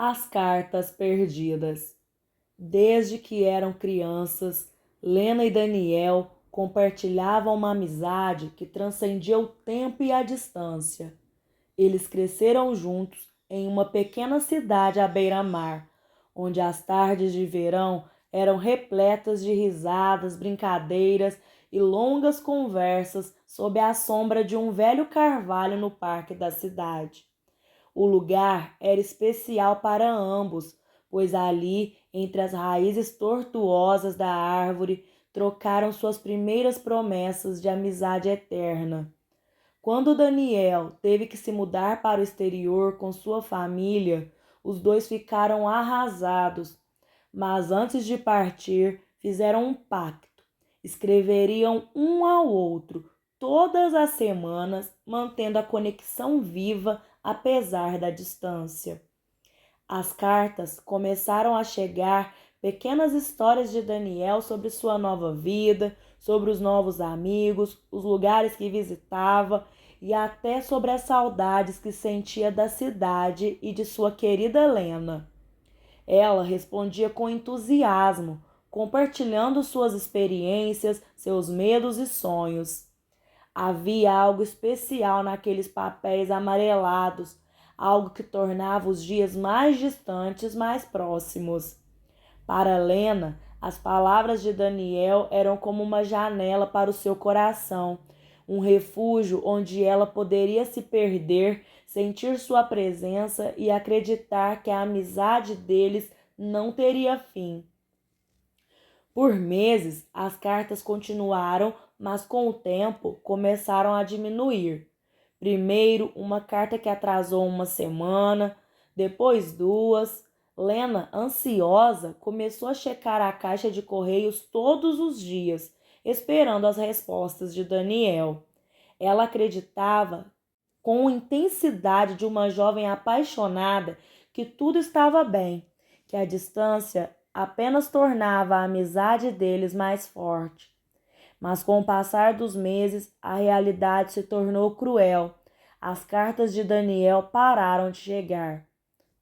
As cartas perdidas. Desde que eram crianças, Lena e Daniel compartilhavam uma amizade que transcendia o tempo e a distância. Eles cresceram juntos em uma pequena cidade à beira-mar, onde as tardes de verão eram repletas de risadas, brincadeiras e longas conversas sob a sombra de um velho carvalho no parque da cidade. O lugar era especial para ambos, pois ali, entre as raízes tortuosas da árvore, trocaram suas primeiras promessas de amizade eterna. Quando Daniel teve que se mudar para o exterior com sua família, os dois ficaram arrasados, mas antes de partir, fizeram um pacto. Escreveriam um ao outro todas as semanas, mantendo a conexão viva apesar da distância. As cartas começaram a chegar, pequenas histórias de Daniel sobre sua nova vida, sobre os novos amigos, os lugares que visitava e até sobre as saudades que sentia da cidade e de sua querida Lena. Ela respondia com entusiasmo, compartilhando suas experiências, seus medos e sonhos. Havia algo especial naqueles papéis amarelados, algo que tornava os dias mais distantes mais próximos. Para Lena, as palavras de Daniel eram como uma janela para o seu coração, um refúgio onde ela poderia se perder, sentir sua presença e acreditar que a amizade deles não teria fim. Por meses, as cartas continuaram, mas com o tempo começaram a diminuir. Primeiro, uma carta que atrasou uma semana, depois duas. Lena, ansiosa, começou a checar a caixa de correios todos os dias, esperando as respostas de Daniel. Ela acreditava, com intensidade de uma jovem apaixonada, que tudo estava bem, que a distância apenas tornava a amizade deles mais forte. Mas com o passar dos meses, a realidade se tornou cruel. As cartas de Daniel pararam de chegar.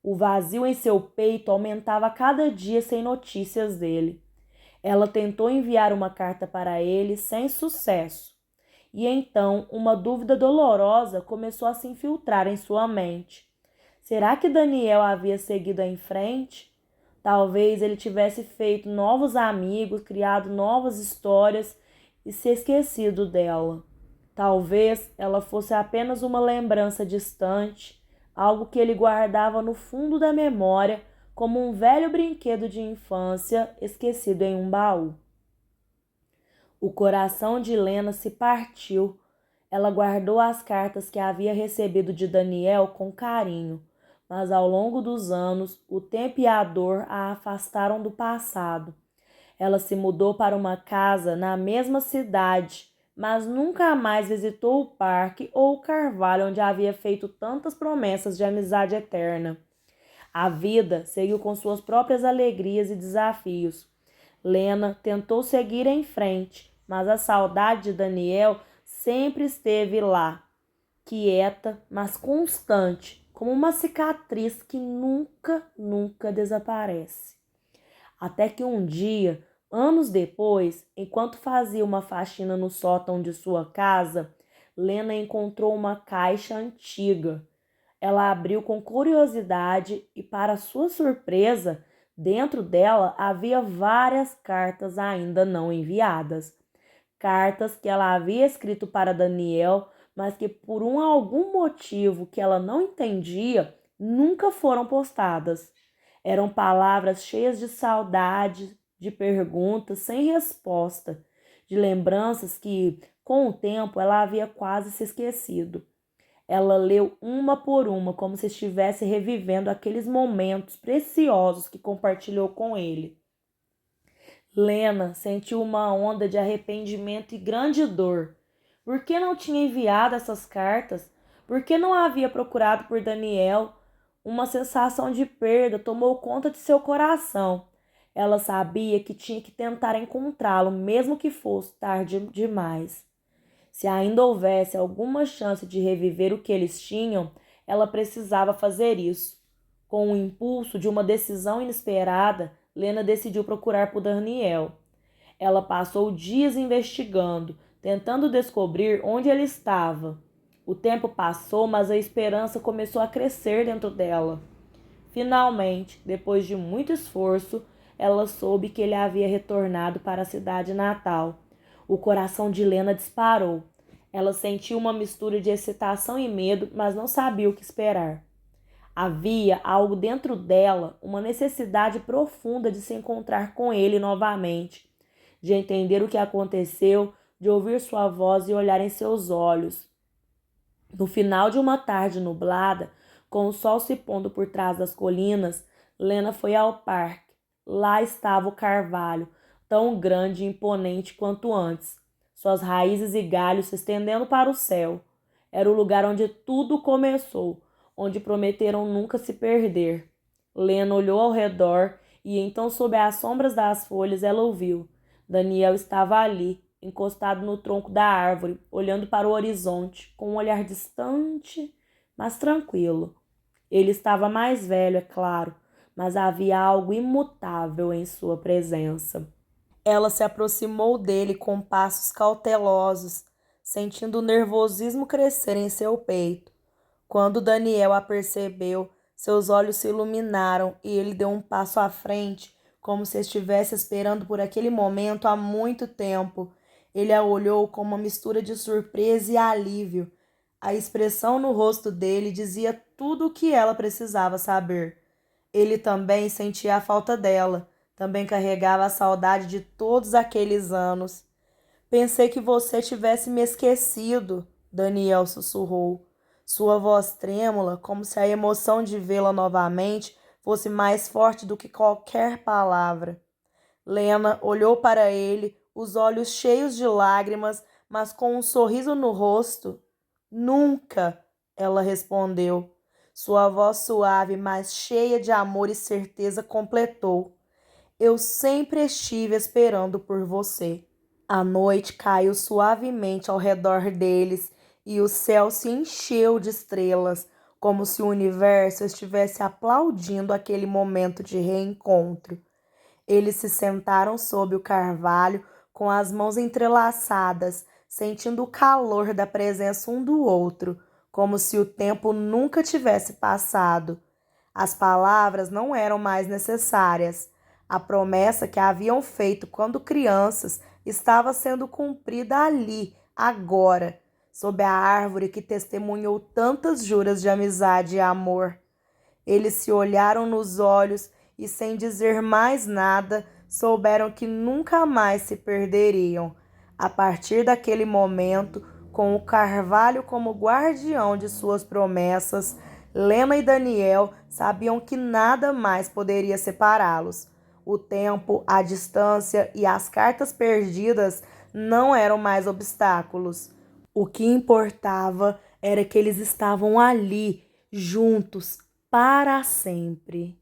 O vazio em seu peito aumentava cada dia sem notícias dele. Ela tentou enviar uma carta para ele sem sucesso. E então uma dúvida dolorosa começou a se infiltrar em sua mente. Será que Daniel havia seguido em frente? Talvez ele tivesse feito novos amigos, criado novas histórias e se esquecido dela. Talvez ela fosse apenas uma lembrança distante, algo que ele guardava no fundo da memória, como um velho brinquedo de infância esquecido em um baú. O coração de Lena se partiu. Ela guardou as cartas que havia recebido de Daniel com carinho, mas ao longo dos anos, o tempo e a dor a afastaram do passado. Ela se mudou para uma casa na mesma cidade, mas nunca mais visitou o parque ou o carvalho onde havia feito tantas promessas de amizade eterna. A vida seguiu com suas próprias alegrias e desafios. Lena tentou seguir em frente, mas a saudade de Daniel sempre esteve lá, quieta, mas constante, como uma cicatriz que nunca desaparece. Até que um dia, anos depois, enquanto fazia uma faxina no sótão de sua casa, Lena encontrou uma caixa antiga. Ela abriu com curiosidade e, para sua surpresa, dentro dela havia várias cartas ainda não enviadas. Cartas que ela havia escrito para Daniel, mas que por algum motivo que ela não entendia, nunca foram postadas. Eram palavras cheias de saudade, de perguntas sem resposta, de lembranças que, com o tempo, ela havia quase se esquecido. Ela leu uma por uma, como se estivesse revivendo aqueles momentos preciosos que compartilhou com ele. Lena sentiu uma onda de arrependimento e grande dor. Por que não tinha enviado essas cartas? Por que não havia procurado por Daniel? Uma sensação de perda tomou conta de seu coração. Ela sabia que tinha que tentar encontrá-lo, mesmo que fosse tarde demais. Se ainda houvesse alguma chance de reviver o que eles tinham, ela precisava fazer isso. Com o impulso de uma decisão inesperada, Lena decidiu procurar por Daniel. Ela passou dias investigando, tentando descobrir onde ele estava. O tempo passou, mas a esperança começou a crescer dentro dela. Finalmente, depois de muito esforço, ela soube que ele havia retornado para a cidade natal. O coração de Lena disparou. Ela sentiu uma mistura de excitação e medo, mas não sabia o que esperar. Havia algo dentro dela, uma necessidade profunda de se encontrar com ele novamente, de entender o que aconteceu, de ouvir sua voz e olhar em seus olhos. No final de uma tarde nublada, com o sol se pondo por trás das colinas, Lena foi ao parque. Lá estava o carvalho, tão grande e imponente quanto antes, suas raízes e galhos se estendendo para o céu. Era o lugar onde tudo começou, onde prometeram nunca se perder. Lena olhou ao redor e então, sob as sombras das folhas, ela ouviu. Daniel estava ali, encostado no tronco da árvore, olhando para o horizonte, com um olhar distante, mas tranquilo. Ele estava mais velho, é claro, mas havia algo imutável em sua presença. Ela se aproximou dele com passos cautelosos, sentindo o nervosismo crescer em seu peito. Quando Daniel a percebeu, seus olhos se iluminaram e ele deu um passo à frente, como se estivesse esperando por aquele momento há muito tempo. Ele a olhou com uma mistura de surpresa e alívio. A expressão no rosto dele dizia tudo o que ela precisava saber. Ele também sentia a falta dela, também carregava a saudade de todos aqueles anos. Pensei que você tivesse me esquecido, Daniel sussurrou. Sua voz trêmula, como se a emoção de vê-la novamente fosse mais forte do que qualquer palavra. Lena olhou para ele, os olhos cheios de lágrimas, mas com um sorriso no rosto. Nunca, ela respondeu. Sua voz suave, mas cheia de amor e certeza, completou. Eu sempre estive esperando por você. A noite caiu suavemente ao redor deles e o céu se encheu de estrelas, como se o universo estivesse aplaudindo aquele momento de reencontro. Eles se sentaram sob o carvalho, com as mãos entrelaçadas, sentindo o calor da presença um do outro, como se o tempo nunca tivesse passado. As palavras não eram mais necessárias. A promessa que haviam feito quando crianças estava sendo cumprida ali, agora, sob a árvore que testemunhou tantas juras de amizade e amor. Eles se olharam nos olhos e, sem dizer mais nada, souberam que nunca mais se perderiam. A partir daquele momento, com o carvalho como guardião de suas promessas, Lena e Daniel sabiam que nada mais poderia separá-los. O tempo, a distância e as cartas perdidas não eram mais obstáculos. O que importava era que eles estavam ali, juntos, para sempre.